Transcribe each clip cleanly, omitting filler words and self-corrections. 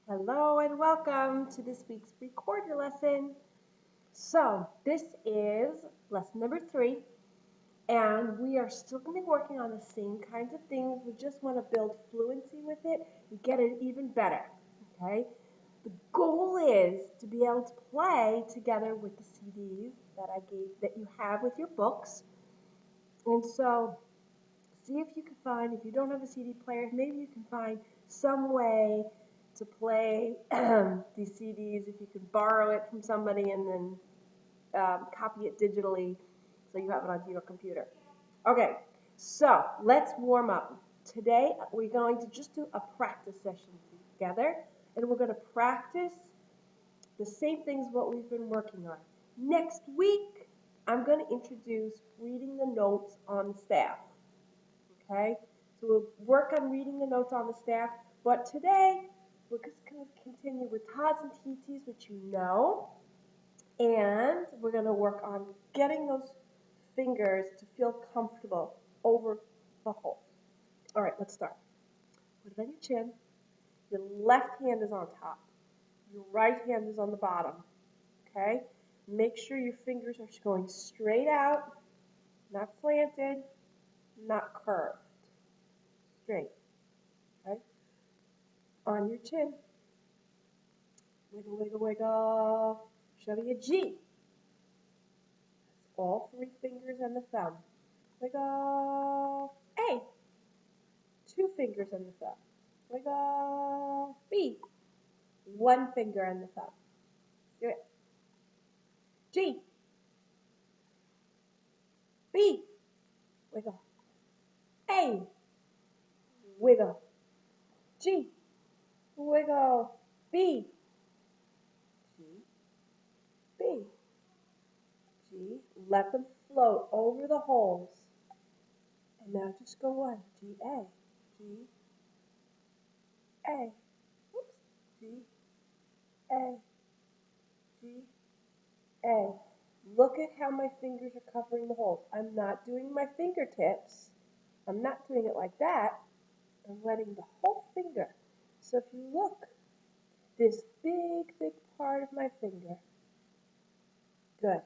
Hello and welcome to this week's recorder lesson. So this is lesson number 3, and we are still going to be working on the same kinds of things. We just want to build fluency with it and get it even better, okay? The goal is to be able to play together with the CDs that you have with your books. And so see if you can find, if you don't have a CD player, maybe you can find some way to play these CDs. If you could borrow it from somebody and then copy it digitally so you have it onto your computer. Okay, so let's warm up. Today we're going to just do a practice session together, and we're going to practice the same things what we've been working on. Next week, I'm going to introduce reading the notes on the staff. Okay, so we'll work on reading the notes on the staff, but today we're just going to continue with Todd's and TT's, which you know, and we're going to work on getting those fingers to feel comfortable over the hole. All right, let's start. Put it on your chin. Your left hand is on top. Your right hand is on the bottom. Okay? Make sure your fingers are going straight out, not slanted, not curved. Straight. Okay? On your chin. Wiggle, wiggle, wiggle. Show me a G. That's all 3 fingers and the thumb. Wiggle. A. 2 fingers and the thumb. Wiggle. B. 1 finger and the thumb. Do it. G. B. Wiggle. A. Wiggle. G. Wiggle. B. G. B. G. Let them float over the holes. And now just go one. G, A. G, A. Oops. G, A. G, A. Look at how my fingers are covering the holes. I'm not doing my fingertips. I'm not doing it like that. I'm letting the whole finger. So if you look, this big, big part of my finger. Good.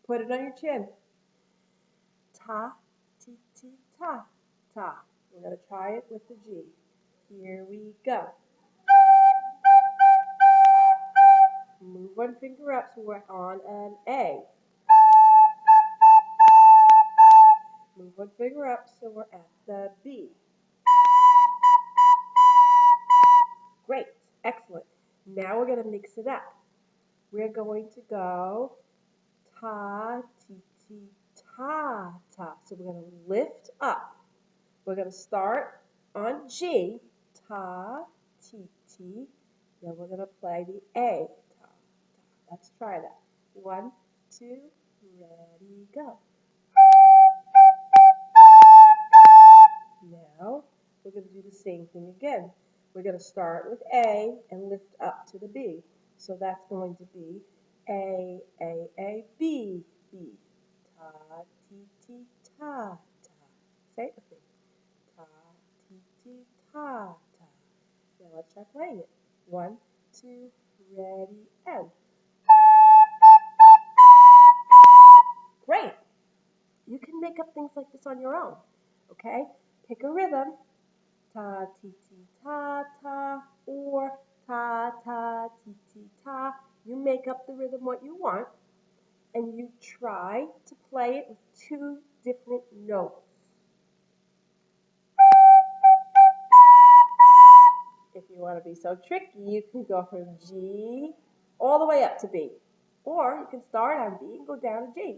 Put it on your chin. Ta, ti, ti, ta, ta. We're going to try it with the G. Here we go. Move 1 finger up so we're on an A. Move 1 finger up so we're at the B. Great. Excellent. Now we're going to mix it up. We're going to go ta, ti, ti, ta, ta. So we're going to lift up. We're going to start on G, ta, ti, ti. Then we're going to play the A, ta, ta. Let's try that. 1, 2, ready, go. Now we're going to do the same thing again. We're going to start with A and lift up to the B. So that's going to be A, B, B. Ta, ti, ti, ta, ta. Say it with me. Ta, ti, ti, ta, ta. Now let's try playing it. 1, 2, ready, and. Great. You can make up things like this on your own. Okay? Pick a rhythm. Ta, ti, ti, ta, ta, or ta, ta, ti, ti, ta. You make up the rhythm what you want, and you try to play it with 2 different notes. If you want to be so tricky, you can go from G all the way up to B. Or you can start on B and go down to G.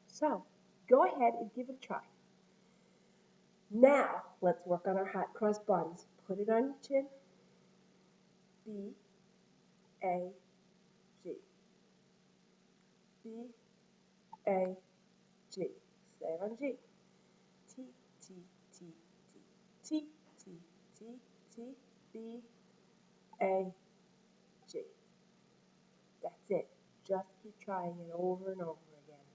So, go ahead and give it a try. Now, let's work on our hot cross buns. Put it on your chin. B, A, G. B, A, G. Say it on G. T, T, T, T, T, T, T, T, B, A, G. That's it. Just keep trying it over and over again.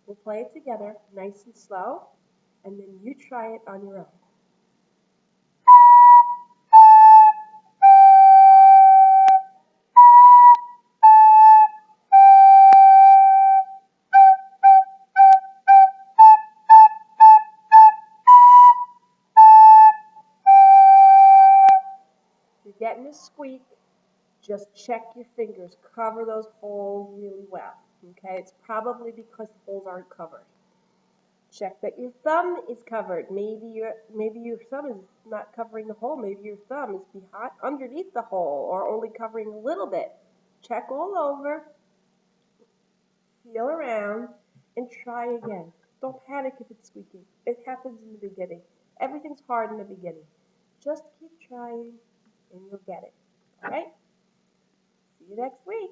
We'll play it together, nice and slow, and then you try it on your own. getting a squeak, just check your fingers. Cover those holes really well. Okay, it's probably because the holes aren't covered. Check that your thumb is covered. Maybe your thumb is not covering the hole. Maybe your thumb is behind underneath the hole or only covering a little bit. Check all over, feel around, and try again. Don't panic if it's squeaking. It happens in the beginning. Everything's hard in the beginning. Just keep trying and you'll get it. All right? See you next week.